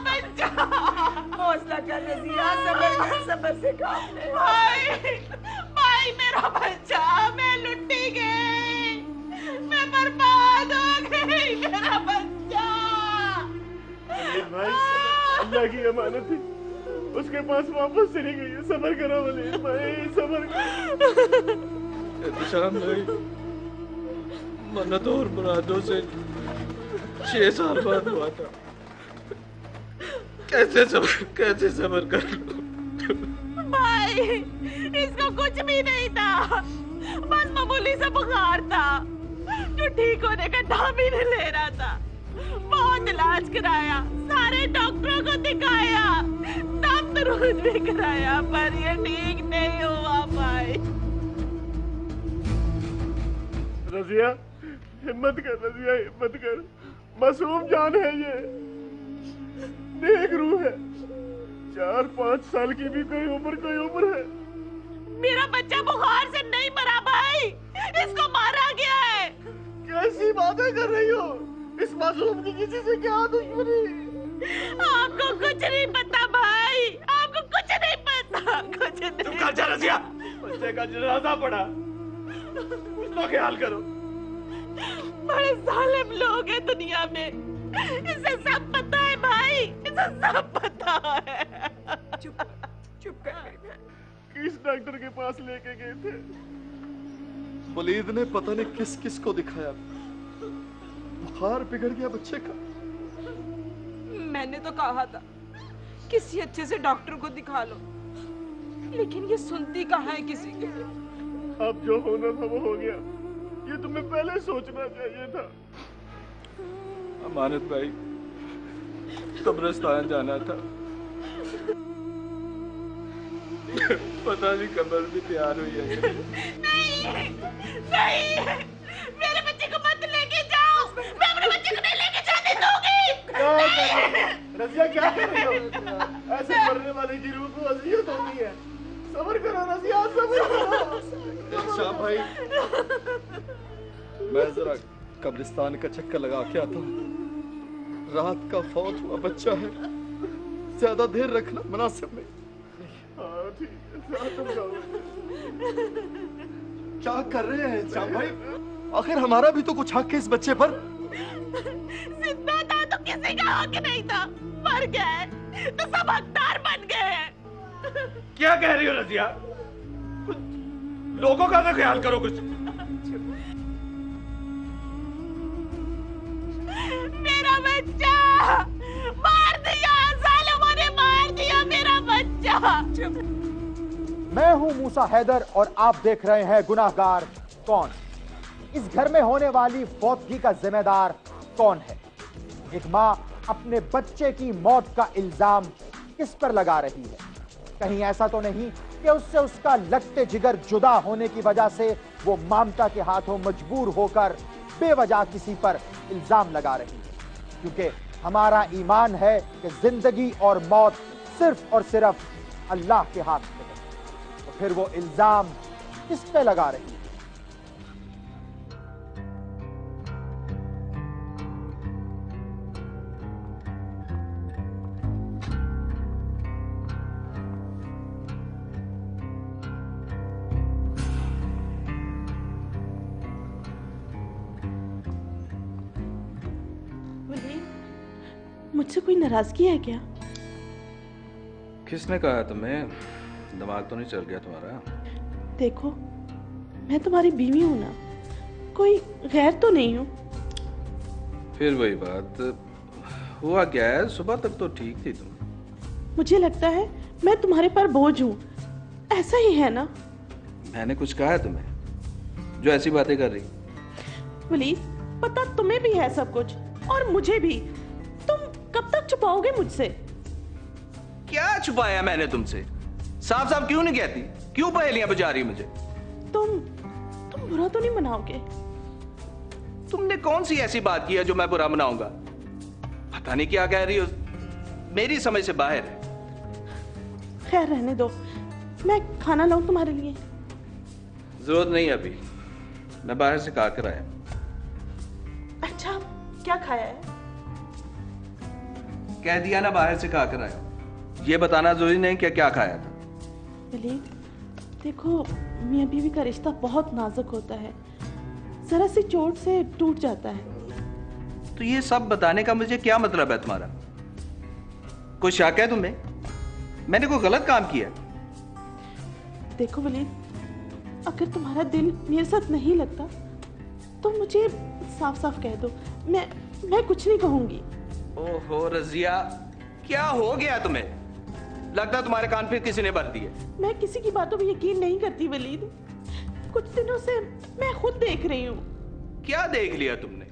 बच्चा। हौसला कर रज़िया, सब्र से काम ले। भाई मेरा बच्चा, मैं लुटी गई, मैं बर्बाद हो गई, मेरा बच्चा। भाई अल्लाह की अमानत है, उसके पास वापस चली गई है। सब्र करो वलीद भाई, सब्र करो। एहतशाम भाई मन्नतों और मुरादों से 6 साल बाद हुआ था। कैसे सब्र कर लो भाई, इसको कुछ भी नहीं था, बस मामूली सा बुखार था जो ठीक होने का नाम ही नहीं ले रहा था। बहुत इलाज कराया, सारे डॉक्टरों को दिखाया, दम दरूद भी कराया, पर ये ठीक नहीं हुआ भाई। रज़िया हिम्मत कर, रज़िया हिम्मत कर, मासूम जान है ये, नेक रूह है। 4-5 साल की भी कोई उम्र है। मेरा बच्चा बुखार से नहीं मरा भाई, इसको मारा गया है। कैसी बातें कर रही हो? इस मासूम की किसी से क्या दुश्मनी? आपको कुछ नहीं पता भाई, आपको कुछ नहीं पता, कुछ नहीं। तुम कल जा रज़िया, बच्चे का जनाजा पड़ा, उसका ख्याल करो। बड़े जालिम लोग हैं दुनिया में, इसे सब पता है भाई, इसे सब पता है। चुप कर। किस डॉक्टर के पास लेके गए थे? वलीद ने पता नहीं किस किस को दिखाया, बुखार बिगड़ गया बच्चे का। मैंने तो कहा था किसी अच्छे से डॉक्टर को दिखा लो, लेकिन ये सुनती कहाँ है किसी की। अब जो होना था वो हो गया, ये तुम्हें पहले सोचना चाहिए था। अमानत भाई, कब्रिस्तान जाना था, पता नहीं कब्र भी तैयार हुई है। नहीं, मेरे बच्चे को मत लेके जाओ, मैं अपने बच्चे को नहीं लेके जाने दूंगी। रज़िया क्या कर रही हो? ऐसे मरने वाले की रूह को अज़ियत होती है। सब्र करो रज़िया, सब्र करो। शाह भाई, मैं जरा कब्रिस्तान का चक्कर लगा के आता हूँ। रात का फौत हुआ बच्चा है, ज्यादा देर रखना मुनासिब नहीं। हाँ ठीक है, तुम जाओ। क्या कर रहे हैं शाह भाई? आखिर हमारा भी तो कुछ हक है इस बच्चे पर। जिंदा था तो किसी का हक नहीं था, मर गए तो सब हकदार बन गए हैं। क्या कह रही हो रज़िया? लोगों का तो ख्याल करो कुछ। मेरा बच्चा मार दिया, जालिमों ने मार दिया मेरा बच्चा। मैं हूं मूसा हैदर और आप देख रहे हैं गुनाहगार कौन। इस घर में होने वाली फौतगी का जिम्मेदार कौन है? एक मां अपने बच्चे की मौत का इल्जाम किस पर लगा रही है? कहीं ऐसा तो नहीं कि उससे उसका लगते जिगर जुदा होने की वजह से वो ममता के हाथों मजबूर होकर बेवजह किसी पर इल्जाम लगा रही है? क्योंकि हमारा ईमान है कि जिंदगी और मौत सिर्फ और सिर्फ अल्लाह के हाथ में है। तो फिर वो इल्जाम किस पे लगा रही है? मुझसे कोई नाराजगी है क्या? किसने कहा तुम्हें? दिमाग तो नहीं चल गया तुम्हारा? देखो, मैं तुम्हारी बीवी हूं ना, कोई गैर तो नहीं हूं। फिर वही बात, हुआ क्या है? सुबह तक तो ठीक थी तुम। मुझे लगता है मैं तुम्हारे पर बोझ हूं, ऐसा ही है ना? मैंने कुछ कहा है तुम्हें जो ऐसी बातें कर रही? प्लीज, पता तुम्हें भी है सब कुछ और मुझे भी। तुम कब तक छुपाओगे मुझसे? क्या छुपाया मैंने तुमसे? साफ साफ क्यों नहीं कहती? क्यों पहेलियां बुझा रही मुझे? तुम बुरा तो नहीं मनाओगे? तुमने कौन सी ऐसी बात की है जो मैं बुरा मनाऊंगा? पता नहीं क्या कह रही हो, मेरी समझ से बाहर है। खैर रहने दो, मैं खाना लाऊं तुम्हारे लिए? जरूरत नहीं अभी, मैं बाहर से खा कर आया। अच्छा, क्या खाया है? कह दिया ना बाहर से खा कर आया। ये बताना जरूरी नहीं क्या क्या खाया था। वलीद, देखो मियाँ बीवी का रिश्ता बहुत नाजुक होता है, जरा सी चोट से टूट जाता है। तो ये सब बताने का मुझे क्या मतलब है तुम्हारा? कोई शक है तुम्हें? मैंने कोई गलत काम किया? देखो वलीद, अगर तुम्हारा दिल मेरे साथ नहीं लगता तो मुझे साफ साफ कह दो, मैं कुछ नहीं कहूंगी। ओहो रजिया, क्या हो गया तुम्हें? लगता तुम्हारे कान पे किसी ने भर दिए। मैं किसी की बातों पे यकीन नहीं करती वलीद, कुछ दिनों से मैं खुद देख रही हूँ। क्या देख लिया तुमने?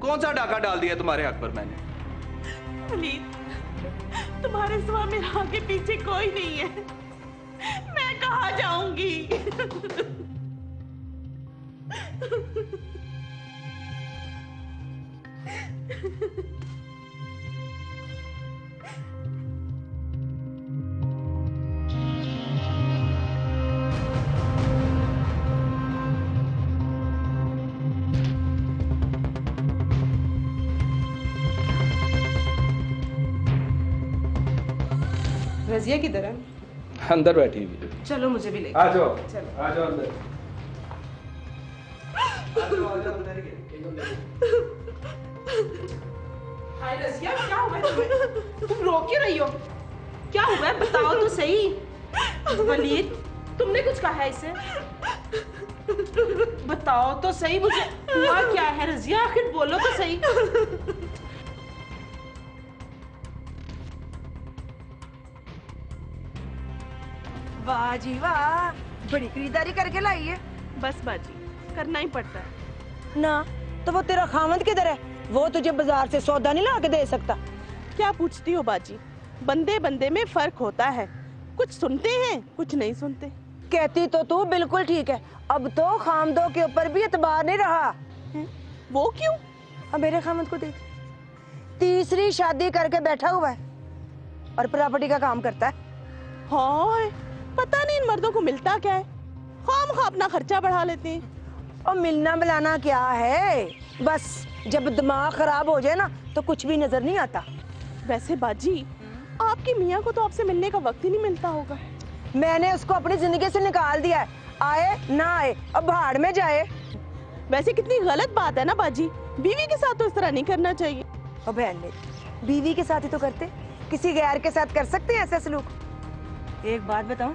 कौन सा डाका डाल दिया तुम्हारे हक पर मैंने? वलीद, तुम्हारे सिवा मेरा आगे पीछे कोई नहीं है, मैं कहाँ जाऊंगी? रजिया किधर है? अंदर बैठी हुई। चलो मुझे भी ले। आ जाओ, चलो। आ जाओ अंदर। आ जाओ अंदर ही। हाय रजिया, क्या हुआ है तुम्हें? तुम रो क्यों रही हो? क्या हुआ है बताओ तो सही। वलीद, तुमने कुछ कहा है इसे? बताओ तो सही मुझे, हुआ क्या है रजिया? आखिर बोलो तो सही। वाह जी वाह, बड़ी खरीदारी करके लाई है। बस बाजी, करना ही पड़ता है ना तो वो तेरा खामद किधर है? वो तुझे बाजार से सौदा नहीं ला के दे सकता। क्या पूछती हो बाजी, बंदे बंदे में फर्क होता है, कुछ सुनते हैं कुछ नहीं सुनते। कहती तो तू बिल्कुल ठीक है, अब तो खामदों के ऊपर भी एतबार नहीं रहा। वो क्यों? अब मेरे खामद को देख, तीसरी शादी करके बैठा हुआ है और प्रॉपर्टी का काम करता है। हाँ, पता नहीं इन मर्दों को मिलता क्या है, खामखा अपना खर्चा बढ़ा लेते हैं। और मिलना मिलाना क्या है, बस जब दिमाग खराब हो जाए ना तो कुछ भी नजर नहीं आता। वैसे बाजी, आपकी मियाँ को तो आपसे मिलने का वक्त ही नहीं मिलता होगा। मैंने उसको अपनी जिंदगी से निकाल दिया है, आए ना आए अब भाड़ में जाए। वैसे कितनी गलत बात है ना बाजी, बीवी के साथ तो इस तरह नहीं करना चाहिए। और बहन मेरी, बीवी के साथ ही तो करते, किसी गैर के साथ कर सकते हैं ऐसा सलूक? एक बात बताऊं,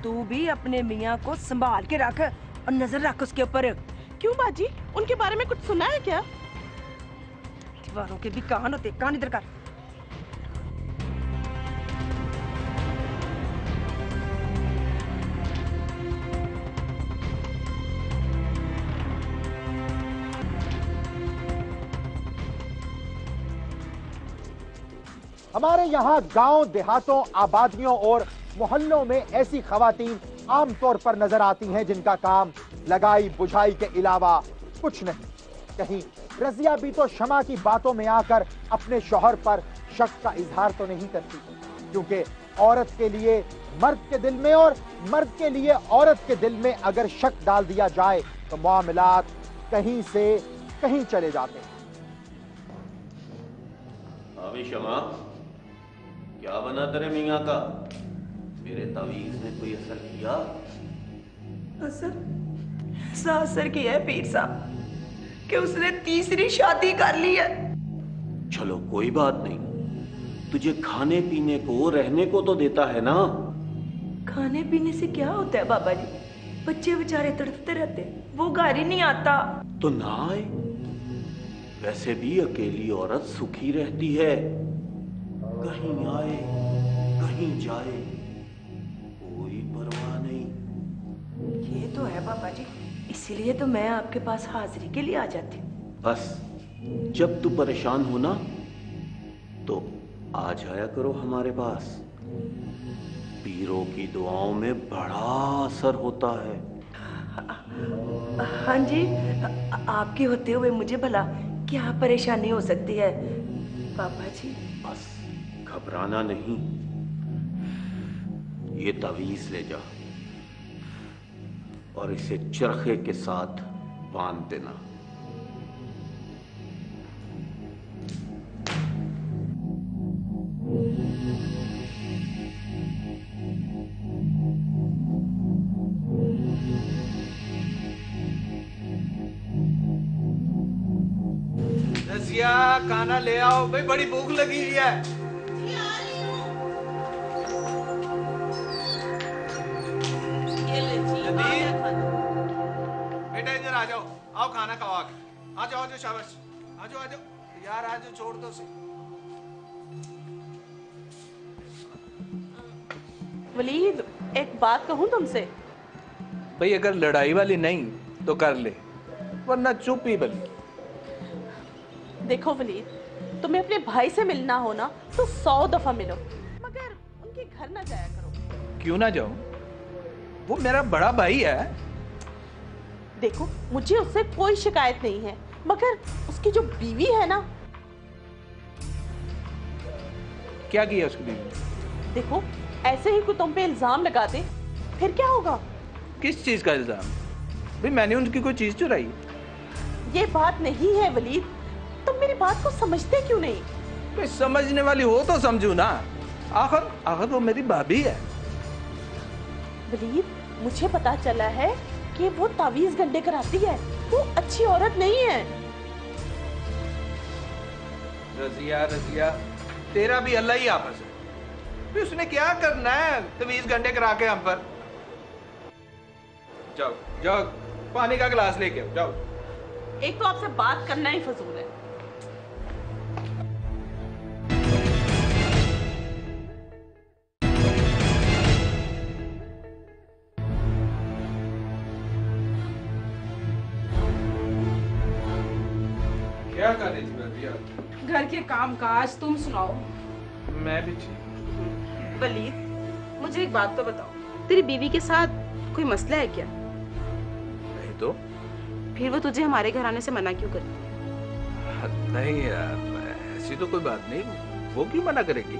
तू भी अपने मियाँ को संभाल के रख और नजर रख उसके ऊपर। क्यों बाजी, उनके बारे में कुछ सुना है क्या? दीवारों के भी कान होते, कान इधर कर। हमारे यहाँ गांव देहातों, आबादियों और मोहल्लों में ऐसी खवातीन आमतौर पर नजर आती हैं जिनका काम लगाई बुझाई के अलावा कुछ नहीं। कहीं रजिया भी तो शमा की बातों में आकर अपने शौहर पर शक का इजहार तो नहीं करती, क्योंकि औरत के लिए मर्द के दिल में और मर्द के लिए औरत के दिल में अगर शक डाल दिया जाए तो मामलात कहीं से कहीं चले जाते हैं। अभी शमा, क्या बना तेरे मियाँ का? मेरे तावीज ने कोई असर किया? असर किया है पीर साहब कि उसने तीसरी शादी कर ली है। चलो कोई बात नहीं, तुझे खाने पीने को रहने को तो देता है ना? खाने पीने से क्या होता है बाबा जी, बच्चे बेचारे तड़पते रहते, वो घर ही नहीं आता। तो ना आए, वैसे भी अकेली औरत सुखी रहती है, कहीं आए कहीं जाए कोई परवाह नहीं। ये तो है बाबा जी, इसीलिए तो मैं आपके पास हाजिरी के लिए आ जाती हूँ। बस जब तू परेशान हो ना तो आ जाया करो हमारे पास, पीरों की दुआओं में बड़ा असर होता है। हाँ जी, आपके होते हुए मुझे भला क्या परेशानी हो सकती है बाबा जी? बस घबराना नहीं, ये तावीज ले जा और इसे चरखे के साथ बांध देना। खाना ले आओ भाई, बड़ी भूख लगी हुई है। बेटा इधर आ जाओ, आओ खाना खाओ आके। आ जाओ शाबाश, आ जाओ यार, आ जाओ, छोड़ दो से। वलीद, एक बात कहूं तुमसे? भाई अगर लड़ाई वाली नहीं तो कर ले, वरना चुप ही बन। देखो वलीद, तुम्हें अपने भाई से मिलना हो ना तो 100 दफा मिलो, मगर उनके घर ना जाया करो। क्यों ना जाऊं? वो मेरा बड़ा भाई है। देखो, मुझे उससे कोई शिकायत नहीं है, मगर उसकी जो बीवी है ना। क्या किया उसकी बीवी ने? देखो, ऐसे ही कोई तुम पे इल्जाम लगा दे, फिर क्या होगा? किस चीज का इल्जाम? भाई मैंने उनकी कोई चीज चुराई? ये बात नहीं है वलीद, तुम मेरी बात को समझते क्यों नहीं? भाई समझने वाली हो तो समझू ना, आखिर वो मेरी भाभी है। वलीद, मुझे पता चला है कि वो तावीज गंडे कराती है, वो अच्छी औरत नहीं है। रजिया रजिया, तेरा भी अल्लाह ही आपस है। भी उसने क्या करना है तवीज गंडे करा के हम पर? जाओ जाओ, पानी का गिलास लेके आओ, जाओ। एक तो आपसे बात करना ही फजूल है। क्या कर रही थी रजिया? घर के काम काज, तुम सुनाओ। मैं भी ठीक। वलीद, मुझे एक बात तो बताओ, तेरी बीवी के साथ कोई मसला है क्या? नहीं तो? फिर वो तुझे हमारे घर आने से मना क्यों करती? नहीं यार, ऐसी तो कोई बात नहीं, वो क्यों मना करेगी?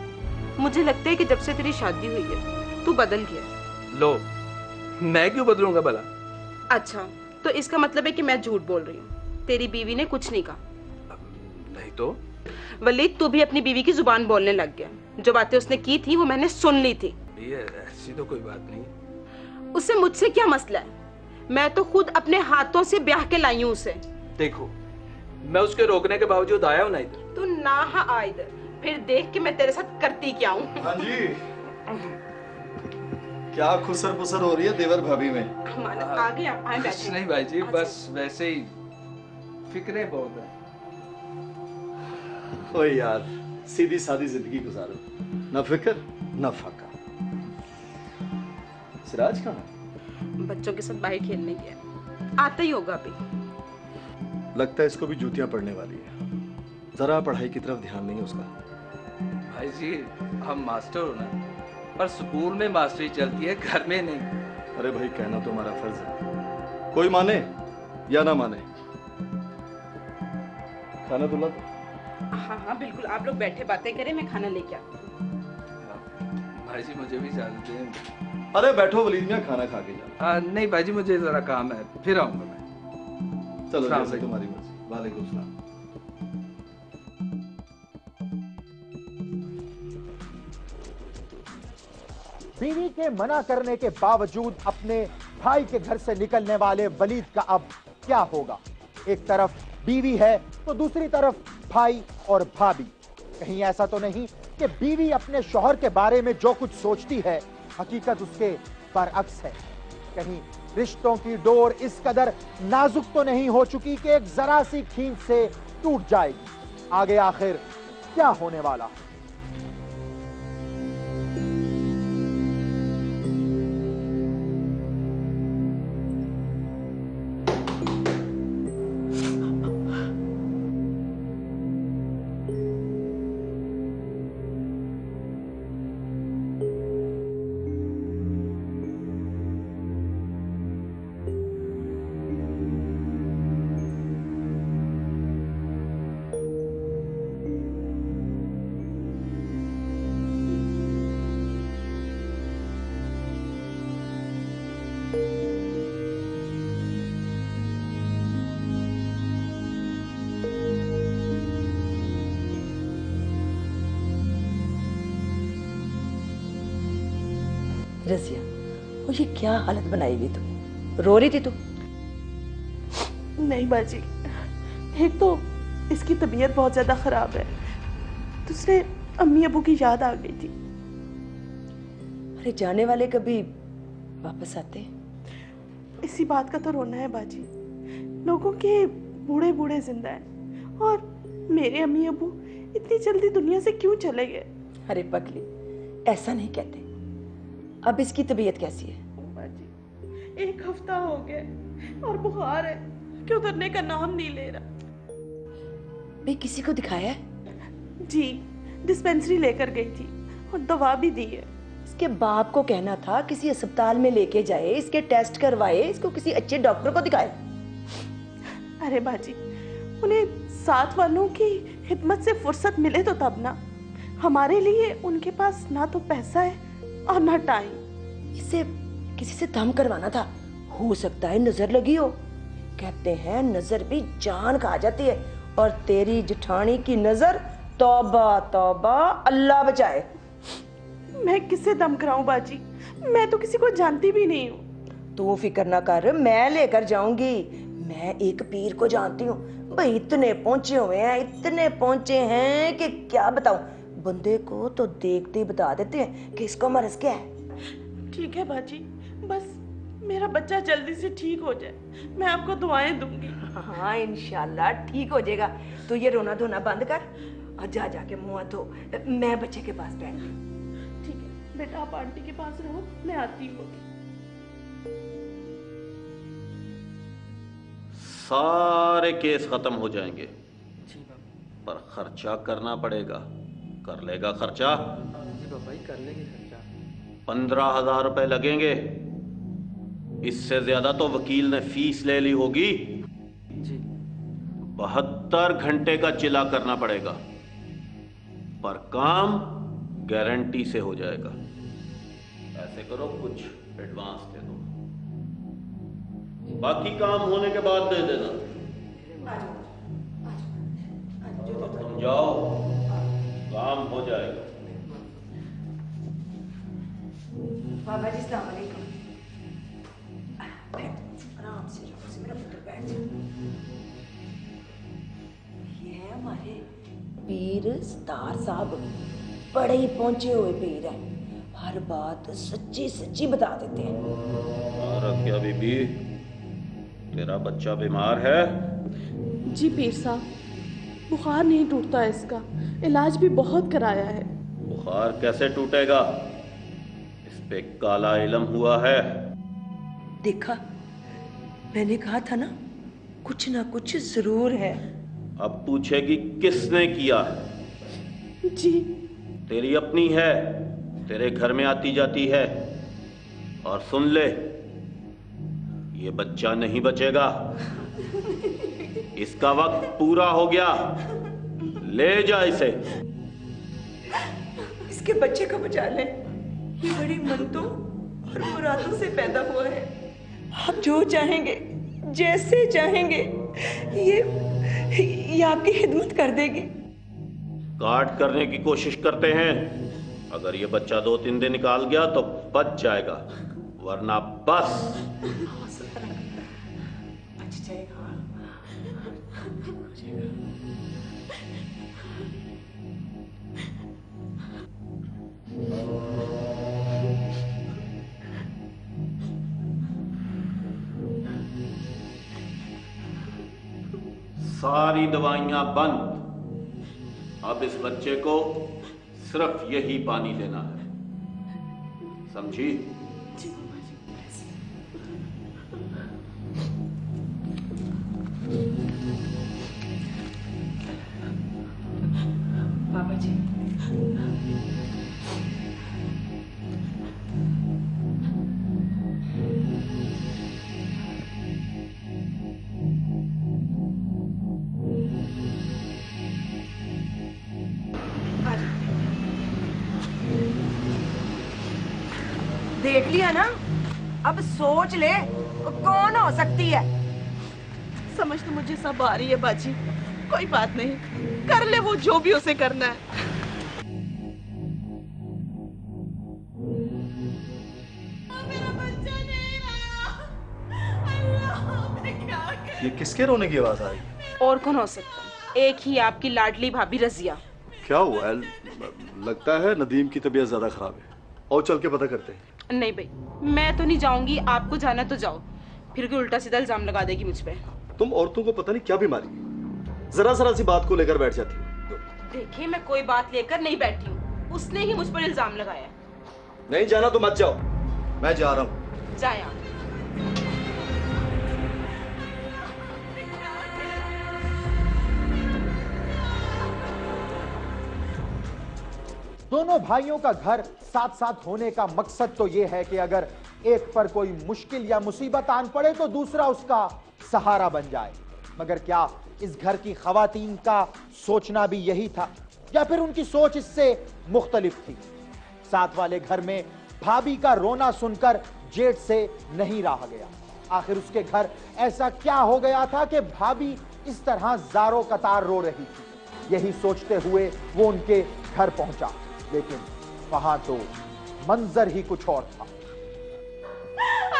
मुझे लगता है कि जब से तेरी शादी हुई है तू बदल गया। लो, मैं क्यों बदलूंगा भला? अच्छा, तो इसका मतलब है कि मैं झूठ बोल रही हूँ, तेरी बीवी ने कुछ नहीं कहा? नहीं तो? वलीद, तू भी अपनी बीवी की जुबान बोलने लग गया। जो बातें उसने की थी वो मैंने सुन ली थी। ये ऐसी तो कोई बात नहीं। उससे मुझसे क्या मसला है? मैं तो खुद अपने हाथों से ब्याह के लाई हूँ उसे। देखो, मैं उसके रोकने के बावजूद आया हूँ ना इधर। तू ना आ इधर, फिर देख के मैं तेरे साथ करती क्या हूँ। हाँ जी, क्या खुसर पुसर हो रही है देवर भाभी में? आ गया, आए बैठे। नहीं भाई जी, बस वैसे ही फिक्रे बहुत है। ओए यार, सीधी सादी जिंदगी गुजारो, ना फिक्र ना फाका। सिराज कहाँ है? बच्चों के साथ बाहर खेलने गया, आता ही होगा अभी। लगता है इसको भी जूतियां पड़ने वाली है, जरा पढ़ाई की तरफ ध्यान नहीं है उसका। भाई जी, हम मास्टर हो ना, पर स्कूल में मास्टरी चलती है, घर में नहीं। अरे भाई, कहना तो हमारा फर्ज है, कोई माने या ना माने। खाना तो ला दो। हाँ हाँ बिल्कुल, आप लोग बैठे बातें करें, मैं खाना लेके आती हूँ। भाई जी मुझे भी इजाजत दें। अरे बैठो वलीद मियां, खाना खा के जाओ। नहीं भाई जी, मुझे जरा काम है, फिर आऊंगा मैं। चलो सलाम जैसे अलैकुम। तुम्हारी मर्जी। वालेकुम सलाम। बीवी के मना करने के बावजूद अपने भाई के घर से निकलने वाले वलीद का अब क्या होगा? एक तरफ बीवी है तो दूसरी तरफ भाई और भाभी। कहीं ऐसा तो नहीं कि बीवी अपने शौहर के बारे में जो कुछ सोचती है हकीकत उसके बरअक्स है? कहीं रिश्तों की डोर इस कदर नाजुक तो नहीं हो चुकी कि एक जरा सी खींच से टूट जाएगी? आगे आखिर क्या होने वाला है? रजिया, और ये क्या हालत बनाई हुई तू? रो रही थी तू? नहीं बाजी, एक तो इसकी तबीयत बहुत ज्यादा खराब है, तो उसने अम्मी अबू की याद आ गई थी। अरे जाने वाले कभी वापस आते? इसी बात का तो रोना है बाजी। लोगों के बूढ़े बूढ़े जिंदा हैं और मेरे अम्मी अबू इतनी जल्दी दुनिया से क्यों चले गए? अरे पगली, ऐसा नहीं कहते। अब इसकी तबीयत कैसी है? बाजी 1 हफ्ता हो गया और बुखार है कि उतरने का नाम नहीं ले रहा। भाई किसी को दिखाया है? जी, डिस्पेंसरी लेकर गई थी और दवा भी दी है। इसके बाप को कहना था किसी अस्पताल में लेके जाए, इसके टेस्ट करवाए, इसको किसी अच्छे डॉक्टर को दिखाए। अरे बाजी, उन्हें साथ वालों की खिदमत से फुर्सत मिले तो तब ना। हमारे लिए उनके पास ना तो पैसा है और ना टाइम। इसे किसी से दम करवाना था, हो सकता है नजर लगी हो। कहते हैं नजर भी जान खा जाती है, और तेरी जिठानी की नजर, तौबा तौबा, अल्लाह बचाए। मैं किससे दम कराऊं बाजी? मैं तो किसी को जानती भी नहीं हूँ। तू फिक्र ना कर, मैं लेकर जाऊंगी। मैं एक पीर को जानती हूँ भाई, इतने पहुंचे हुए हैं, इतने पहुंचे हैं कि क्या बताऊं। बंदे को तो देखते ही बता देते हैं कि इसको मर्ज क्या है। ठीक है बाजी, बस मेरा बच्चा जल्दी से ठीक हो जाए, मैं आपको दुआएं दूंगी। हाँ इंशाल्लाह ठीक हो जाएगा। तू ये रोना धोना बंद कर और जा जाके मुंह धो। मैं बच्चे के पास बैठ गई। ठीक है बेटा, आप आंटी के पास रहो, मैं आती हूँ। सारे केस खत्म हो जाएंगे, पर खर्चा करना पड़ेगा। कर लेगा खर्चा? जी पापा जी कर लेंगे खर्चा। 15,000 रुपए लगेंगे। इससे ज्यादा तो वकील ने फीस ले ली होगी। जी 72 घंटे का चिला करना पड़ेगा, पर काम गारंटी से हो जाएगा। ऐसे करो, कुछ एडवांस दे दो, बाकी काम होने के बाद दे देना। अब तुम जाओ, काम हो जाएगा। बाबा जी सलाम अलैकुम। आराम से रहो, मेरा पुत्र बैठ जाओ। ये है हमारे पीर सतार साहब, बड़े ही पहुंचे हुए पीर है, हर बात सच्ची सच्ची बता देते हैं। और क्या बीबी, तेरा बच्चा बीमार है? जी पीर साहब, बुखार नहीं टूटता है इसका, इलाज भी बहुत कराया है। बुखार कैसे टूटेगा? इस पे काला इल्म हुआ है। देखा, मैंने कहा था ना, कुछ ना कुछ जरूर है। अब पूछेगी किसने किया है? जी तेरी अपनी है, तेरे घर में आती जाती है। और सुन ले, ये बच्चा नहीं बचेगा, इसका वक्त पूरा हो गया। ले जा इसे। इसके बच्चे को बचा ले, ये बड़ी मन्नतों और मुरादों से पैदा हुआ है। आप जो चाहेंगे, जैसे चाहेंगे, ये आपकी खिदमत कर देगी। काट करने की कोशिश करते हैं, अगर ये बच्चा 2-3 दिन निकाल गया तो बच जाएगा, वरना बस। बच जाएगा। सारी दवाइयां बंद। अब इस बच्चे को सिर्फ यही पानी देना है, समझी? बाबा जी, देख लिया ना, अब सोच ले कौन हो सकती है। समझ तो मुझे सब आ रही है बाजी, कोई बात नहीं, कर ले वो जो भी उसे करना है। मेरा बच्चा नहीं रहा। अल्लाह, मैं क्या करूं? ये किसके रोने की आवाज आ रही है? और कौन हो सकता है? एक ही आपकी लाडली भाभी रजिया। क्या हुआ है? लगता है नदीम की तबीयत ज्यादा खराब है। और चल के पता करते हैं। नहीं भाई, मैं तो नहीं जाऊंगी, आपको जाना तो जाओ, फिर कोई उल्टा सीधा इल्जाम लगा देगी मुझ पे। तुम औरतों को पता नहीं क्या बीमारी है, जरा जरा सी बात को लेकर बैठ जाती हो। देखिए, मैं कोई बात लेकर नहीं बैठी हूँ, उसने ही मुझ पर इल्जाम लगाया। नहीं जाना तो मत जाओ, मैं जा रहा हूँ। जाए आप। दोनों भाइयों का घर साथ साथ होने का मकसद तो यह है कि अगर एक पर कोई मुश्किल या मुसीबत आन पड़े तो दूसरा उसका सहारा बन जाए। मगर क्या इस घर की खवातीन का सोचना भी यही था या फिर उनकी सोच इससे मुख्तलिफ थी? साथ वाले घर में भाभी का रोना सुनकर जेठ से नहीं रहा गया। आखिर उसके घर ऐसा क्या हो गया था कि भाभी इस तरह ज़ारों कतार रो रही थी? यही सोचते हुए वो उनके घर पहुंचा, लेकिन वहां तो मंजर ही कुछ और था।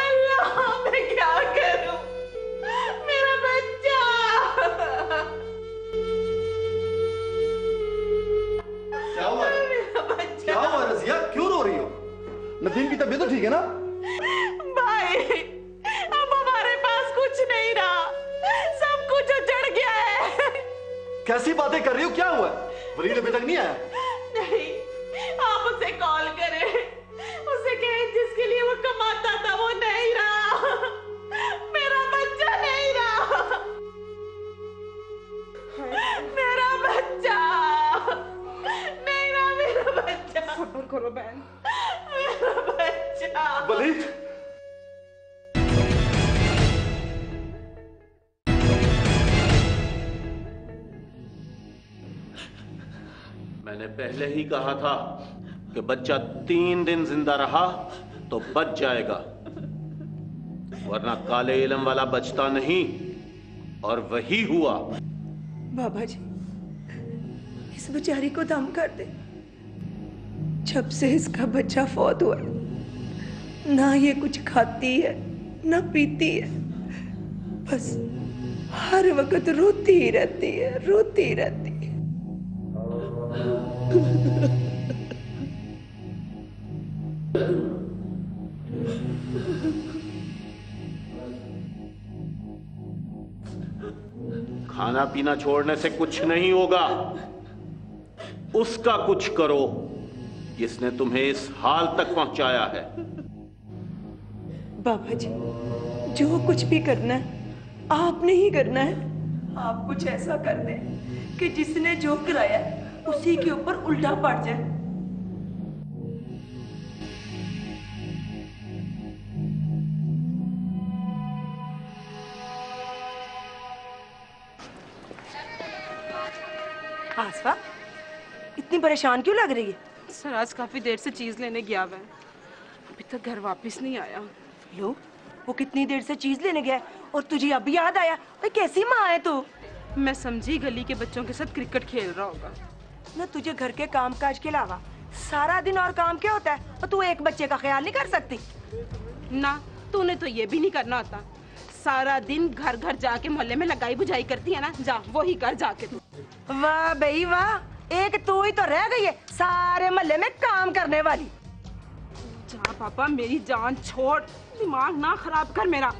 अल्लाह, मैं क्या करूं? मेरा बच्चा। क्या हुआ? मेरा बच्चा। क्या हुआ रजिया, क्यों रो रही हो? नदीम की तबीयत तो ठीक है ना? भाई, अब हमारे पास कुछ नहीं रहा, सब कुछ उजड़ गया है। कैसी बातें कर रही हो? क्या हुआ? वलीद अभी तक नहीं आया? नहीं, आप उसे कॉल करें, उसे कहें जिसके लिए वो कमाता था वो नहीं रहा, मेरा बच्चा नहीं रहा, मेरा बच्चा नहीं रहा, मेरा बच्चा। सब्र करो बहन। मेरा बच्चा। वलीद, मैंने पहले ही कहा था कि बच्चा 3 दिन जिंदा रहा तो बच जाएगा, वरना काले इल्म वाला बचता नहीं, और वही हुआ। बाबा जी, इस बेचारी को दम कर दे। जब से इसका बच्चा फौत हुआ ना ये कुछ खाती है ना पीती है, बस हर वक्त रोती ही रहती है, रोती ही रहती है। खाना पीना छोड़ने से कुछ नहीं होगा, उसका कुछ करो जिसने तुम्हें इस हाल तक पहुंचाया है। बाबा जी, जो कुछ भी करना है आपने ही करना है। आप कुछ ऐसा कर दें कि जिसने जो कराया उसी के ऊपर उल्टा पड़ जाए। आसफा, इतनी परेशान क्यों लग रही है? सर आज काफी देर से चीज लेने गया हुआ है, अभी तक घर वापस नहीं आया। लो, वो कितनी देर से चीज लेने गया और तुझे अभी याद आया? भाई कैसी माँ है तू? मैं समझी गली के बच्चों के साथ क्रिकेट खेल रहा होगा। ना तुझे घर के काम काज के अलावा सारा दिन और काम क्या होता है, और तू एक बच्चे का ख्याल नहीं कर सकती? ना, तूने तो ये भी नहीं करना आता। सारा दिन घर घर जाके मोहल्ले में लगाई बुझाई करती है ना, जा वही कर जाके तू। वाह भाई वाह, एक तू ही तो रह गई है सारे मोहल्ले में काम करने वाली। जा पापा, मेरी जान छोड़, दिमाग ना खराब कर मेरा,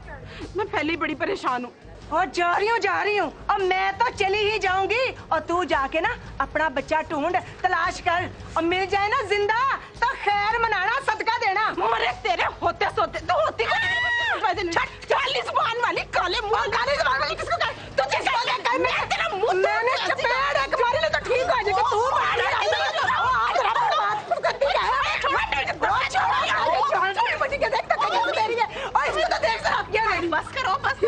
मैं पहले ही बड़ी परेशान हूँ। और जा रही हूँ और मैं तो चली ही जाऊंगी, और तू जाके ना अपना बच्चा ढूंढ तलाश कर, और मिल जाए ना जिंदा तो खैर मनाना, सदका देना। मरे तेरे होते सोते तो होती काली जुबान वाली, काले मुंह काली जुबान वाली किसको कह? तुझे क्या कह? मैं तेरा मुंह, मैंने चपेट एक मारी ले तो ठीक हो जाएगा। तू बस करो, बस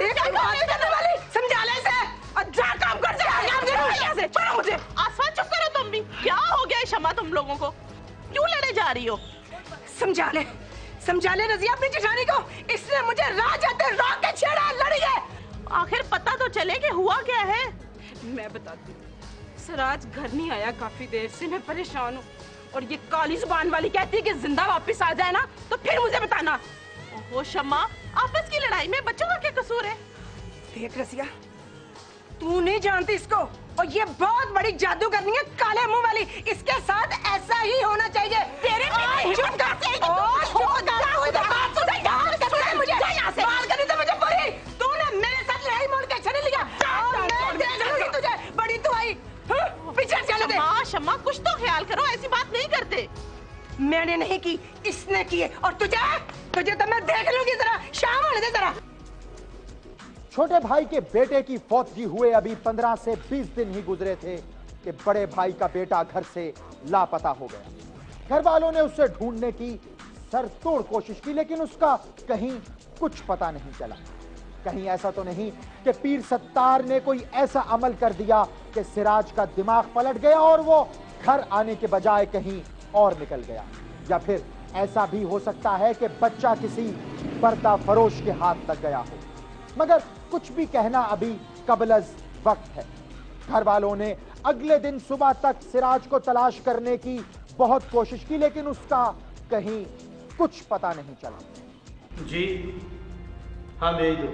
समझा ले इसे और जा काम कर। छोड़ो मुझे। आसमान, चुप करो तुम भी। क्या हो गया शमा तुम लोगों को? क्यों लड़े जा रही हो? समझा ले रजिया अपनी जेठानी को, इसने मुझे राह जाते रोक के छेड़ा, लड़ी है। आखिर पता तो चले कि हुआ क्या है। मैं बताती हूँ। सराज घर नहीं आया काफी देर से, मैं परेशान हूँ, और ये काली जुबान वाली कहती है कि जिंदा वापस आ जाए ना तो फिर मुझे बताना। ओहो शमा, आपस की लड़ाई में बच्चों का क्या कसूर है? देख रसिया, तू नहीं जानती इसको, और ये बहुत बड़ी जादूगरनी है काले मुंह वाली। इसके साथ ऐसा ही होना चाहिए। तेरे चुप कर मुझे मार कर तो मुझे पूरी। तूने मेरे साथ लड़ाई मोड़ के छड़ी लिया। मैं देख लूंगी तुझे। बड़ी तू आई पीछे चले दे। शम्मा कुछ तो ख्याल करो, ऐसी बात नहीं करते। मैंने नहीं की, इसने की है। और तुझे तो मैं देख लूंगी। जरा शाम होने दे जरा। छोटे भाई के बेटे की फौतगी हुए अभी 15 से 20 दिन ही गुजरे थे कि बड़े भाई का बेटा घर से लापता हो गया। घर वालों ने उसे ढूंढने की सरतोड़ कोशिश की, लेकिन उसका कहीं कुछ पता नहीं चला। कहीं ऐसा तो नहीं कि पीर सत्तार ने कोई ऐसा अमल कर दिया कि सिराज का दिमाग पलट गया और वो घर आने के बजाय कहीं और निकल गया। या फिर ऐसा भी हो सकता है कि बच्चा किसी पर्दा फरोश के हाथ लग गया हो। मगर कुछ भी कहना अभी कबलज वक्त है। घर वालों ने अगले दिन सुबह तक सिराज को तलाश करने की बहुत कोशिश की, लेकिन उसका कहीं कुछ पता नहीं चला। जी हाँ भेज दो।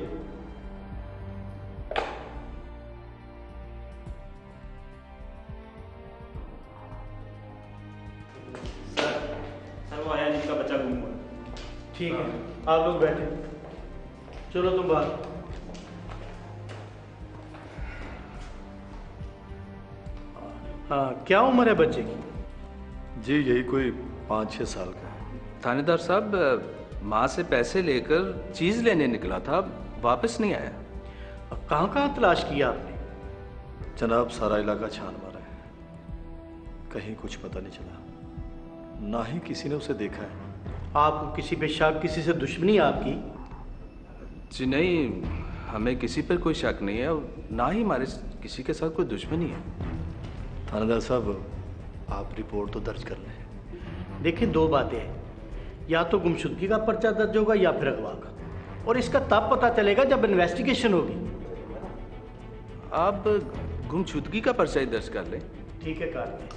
सर वो आया जिसका बच्चा गुम हुआ। ठीक है आप लोग बैठे, चलो तुम बाहर। हाँ क्या उम्र है बच्चे की? जी यही कोई 5-6 साल का है। थानेदार साहब, माँ से पैसे लेकर चीज लेने निकला था, वापस नहीं आया। कहाँ कहाँ तलाश किया आपने? जनाब सारा इलाका छान मारा है, कहीं कुछ पता नहीं चला। ना ही किसी ने उसे देखा है। आपको किसी पे शक, किसी से दुश्मनी आपकी? जी नहीं, हमें किसी पर कोई शक नहीं है और ना ही हमारे किसी के साथ कोई दुश्मनी है। थानेदार साहब आप रिपोर्ट तो दर्ज कर लें। देखिए दो बातें हैं, या तो गुमशुदगी का पर्चा दर्ज होगा या फिर अगवा का, और इसका तब पता चलेगा जब इन्वेस्टिगेशन होगी। आप गुमशुदगी का पर्चा ही दर्ज कर लें। ठीक है कर लें।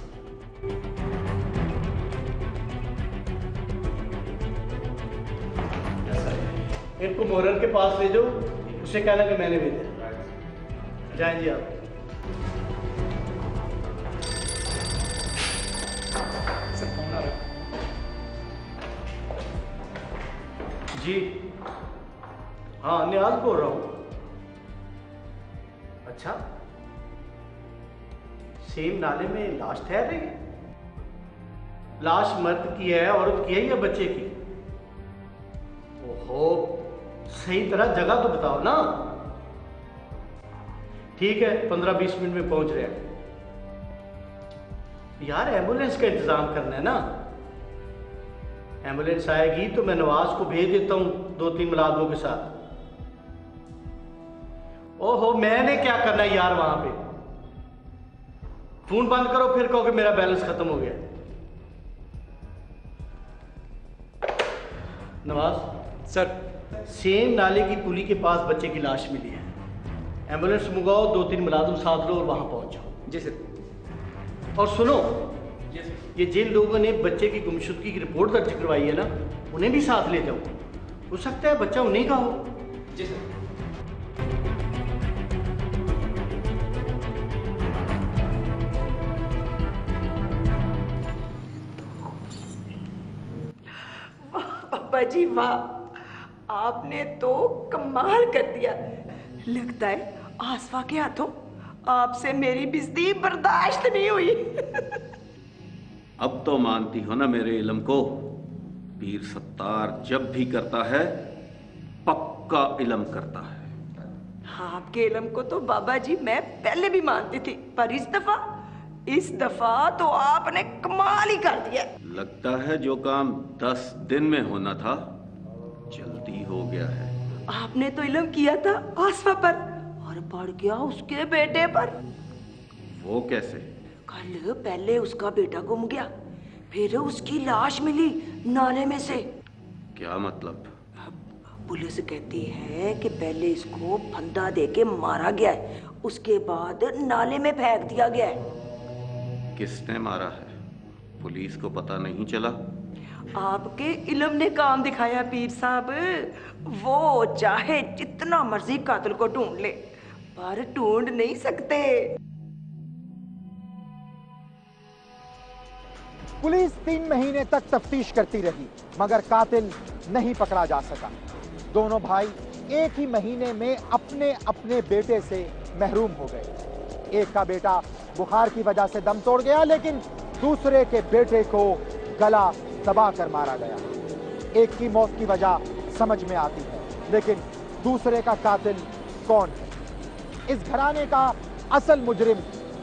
इनको मोहरर के पास ले जाओ, उसे कहना कि मैंने भेजा। जाएं जी आप। जी हाँ न्याज बोल रहा हूं। अच्छा सेम नाले में लाश ठहर रही है? लाश मर्द की है, औरत की है या बच्चे की? ओहो सही तरह जगह तो बताओ ना। ठीक है 15-20 मिनट में पहुंच रहे हैं। यार एम्बुलेंस का इंतजाम करना है ना। एम्बुलेंस आएगी तो मैं नवाज को भेज देता हूं 2-3 मुलाजमों के साथ। ओहो मैंने क्या करना है यार वहां पे। फोन बंद करो फिर कहो कि मेरा बैलेंस खत्म हो गया। नवाज सर सेम नाले की पुली के पास बच्चे की लाश मिली है। एम्बुलेंस मंगाओ, 2-3 मुलाजिम साथ लो और वहां पहुंच जाओ। जी सर। और सुनो, ये जिन लोगों ने बच्चे की गुमशुदगी की रिपोर्ट दर्ज करवाई है ना, उन्हें भी साथ ले जाओ। हो सकता है बच्चा उन्हीं का हो। जी सर। पापा जी वाह, आपने तो कमाल कर दिया। लगता है आसफा के हाथों आपसे मेरी बेइज्जती बर्दाश्त नहीं हुई। अब तो मानती हो ना मेरे इल्म को? पीर सत्तार जब भी करता है पक्का इल्म करता है। आपके इल्म को तो बाबा जी मैं पहले भी मानती थी, पर इस दफा तो आपने कमाल ही कर दिया। लगता है जो काम 10 दिन में होना था जल्दी हो गया है। आपने तो इल्म किया था आसफा पर और बढ़ गया उसके बेटे पर। वो कैसे? कल पहले उसका बेटा गुम गया, फिर उसकी लाश मिली नाले में से। क्या मतलब? पुलिस कहती है कि पहले इसको फंदा देके मारा गया है, उसके बाद नाले में फेंक दिया गया है। किसने मारा है? पुलिस को पता नहीं चला? आपके इल्म ने काम दिखाया पीर साहब। वो चाहे जितना मर्जी कातिल को ढूंढ ले, पर ढूंढ नहीं सकते। पुलिस 3 महीने तक तफ्तीश करती रही मगर कातिल नहीं पकड़ा जा सका। दोनों भाई एक ही महीने में अपने अपने बेटे से महरूम हो गए। एक का बेटा बुखार की वजह से दम तोड़ गया, लेकिन दूसरे के बेटे को गला दबा कर मारा गया। एक की मौत की वजह समझ में आती है, लेकिन दूसरे का कातिल कौन है? इस घराने का असल मुजरिम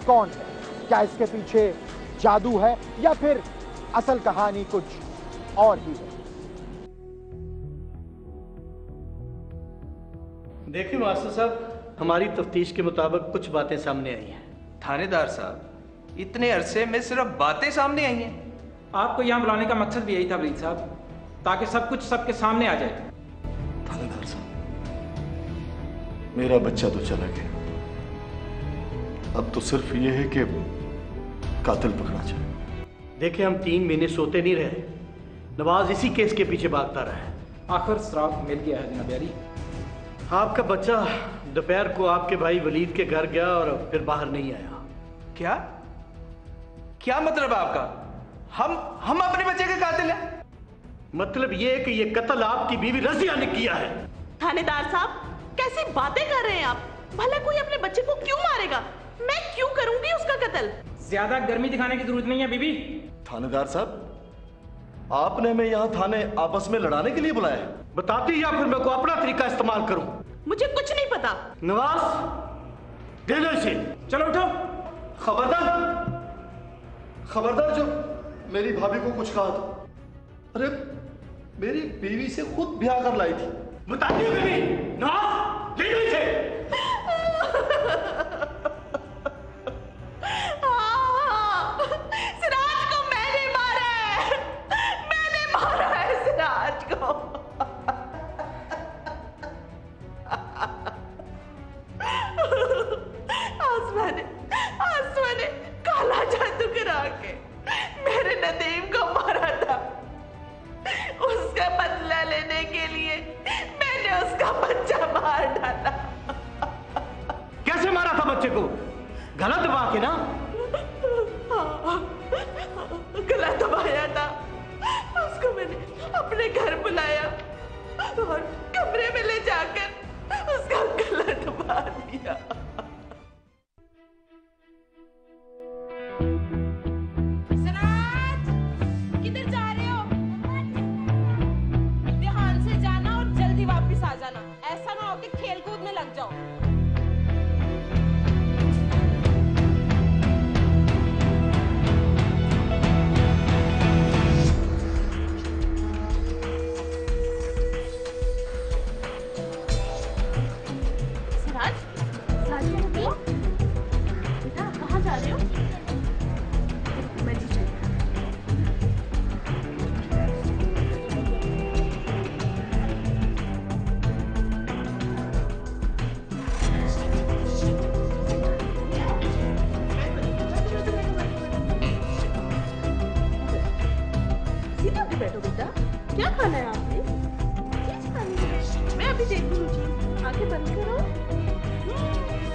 कौन है? क्या इसके पीछे जादू है या फिर असल कहानी कुछ और ही है? देखिए मास्टर साहब, हमारी तफ्तीश के मुताबिक कुछ बातें सामने आई हैं। थानेदार साहब, इतने अरसे में सिर्फ बातें सामने आई हैं। आपको यहाँ बुलाने का मकसद भी यही था वलीद साहब, ताकि सब कुछ सबके सामने आ जाए। थानेदार साहब, मेरा बच्चा तो चला गया, अब तो सिर्फ ये है कि कातिल पकड़ा जाए। देखिए, हम 3 महीने सोते नहीं रहे। नवाज इसी केस के पीछे भागता रहा है। आखिर सराफ मिल गया है जनाब यारी। आपका बच्चा दोपहर को आपके भाई वलीद के घर गया और फिर बाहर नहीं आया। क्या क्या मतलब आपका? हम अपने बच्चे के कातिल हैं? मतलब ये है कि ये कत्ल आपकी बीवी रजिया ने किया है। थानेदार साहब, कैसी बातें कर रहे हैं आप? भला कोई अपने बच्चे को क्यों मारेगा? मैं क्यों करूंगी उसका कत्ल? ज्यादा गर्मी दिखाने की जरूरत नहीं है बीबी। थानेदार साहब, आपने हमें यहाँ थाने आपस में लड़ाने के लिए बुलाया है? बताती या फिर मैं को अपना तरीका इस्तेमाल करूं? मुझे कुछ नहीं पता। नवाज, दे दो इसे। चलो उठो। खबरदार जो मेरी भाभी को कुछ कहा था। अरे मेरी बीवी से खुद ब्याह कर लाई थी। बताती हूँ बीबी। नवाज, दे दो इसे। सिराज को मैंने मारा है, मैंने मारा है सिराज को। आसमा ने काला जादू करा के मेरे नदीम को मारा था। उसका बदला लेने के लिए मैंने उसका बच्चा मार डाला। कैसे मारा था बच्चे को? गला दबा के ना? गला दबाया था। उसको मैंने अपने घर बुलाया और कमरे में ले जाकर उसका गला दबा दिया। सिराज, किधर जा रहे हो? ध्यान से जाना और जल्दी वापस आ जाना। ऐसा ना हो कि खेल कूद में लग जाओ। बैठो बेटा, क्या खाना है आपने? चीज खानी है? मैं अभी देख लूँ जी। आंखें बंद करो।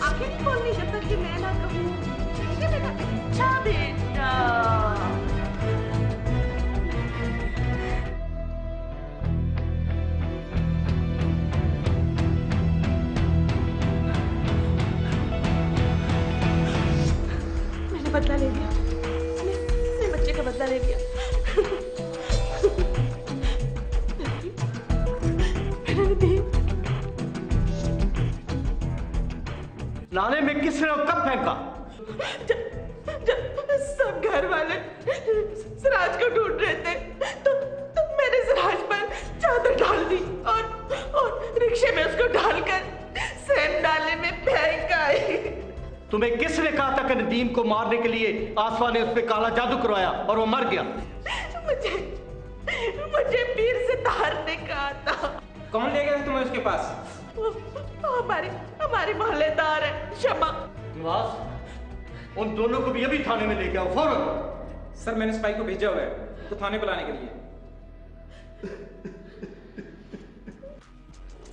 आंखें नहीं खोलनी जब तक कि मैं ना कहूँ। ठीक है बेटा? अच्छा बेटा। मैंने बदला ले लिया। मैंने बच्चे का बदला ले लिया। नाले में किसने और कब फेंका? जब सब घर वाले सिराज को ढूंढ रहे थे तो मैंने सिराज पर चादर डाल दी और रिक्शे में उसको डालकर सेम नाले में फेंक आई। तुम्हें किसने कहा था कि नदीम को मारने के लिए आसमा ने उस पर काला जादू करवाया और वो मर गया? मुझे पीर सितार ने कहा था। कौन ले गया तुम्हें उसके पास? हमारे मोहल्लेदार है शमा। नवाज, उन दोनों को भी अभी थाने में लेके आओ फौरन। सर, मैंने सिपाही को भेजा हुआ है तो थाने बुलाने के लिए।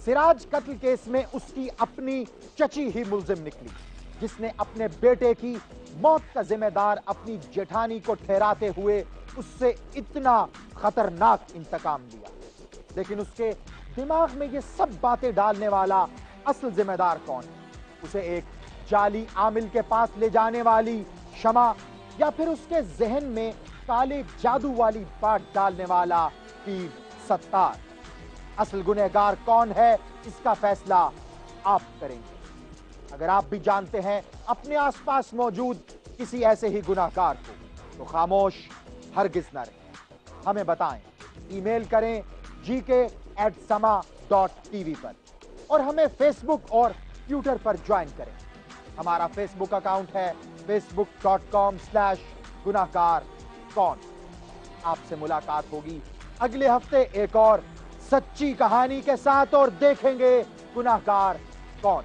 सिराज कत्ल केस में उसकी अपनी चची ही मुल्जिम निकली, जिसने अपने बेटे की मौत का जिम्मेदार अपनी जेठानी को ठहराते हुए उससे इतना खतरनाक इंतकाम लिया। लेकिन उसके दिमाग में ये सब बातें डालने वाला असल जिम्मेदार कौन है? उसे एक जाली आमिल के पास ले जाने वाली शमा, या फिर उसके जहन में काले जादू वाली बात डालने वाला पीर सत्तार? असल गुनहगार कौन है, इसका फैसला आप करेंगे। अगर आप भी जानते हैं अपने आसपास मौजूद किसी ऐसे ही गुनहगार को, तो खामोश हरगिज न रहें, हमें बताएं। ईमेल करें gk@sama.tv पर और हमें फेसबुक और ट्विटर पर ज्वाइन करें। हमारा फेसबुक अकाउंट है facebook.com/गुनहगार कौन। आपसे मुलाकात होगी अगले हफ्ते एक और सच्ची कहानी के साथ, और देखेंगे गुनहगार कौन।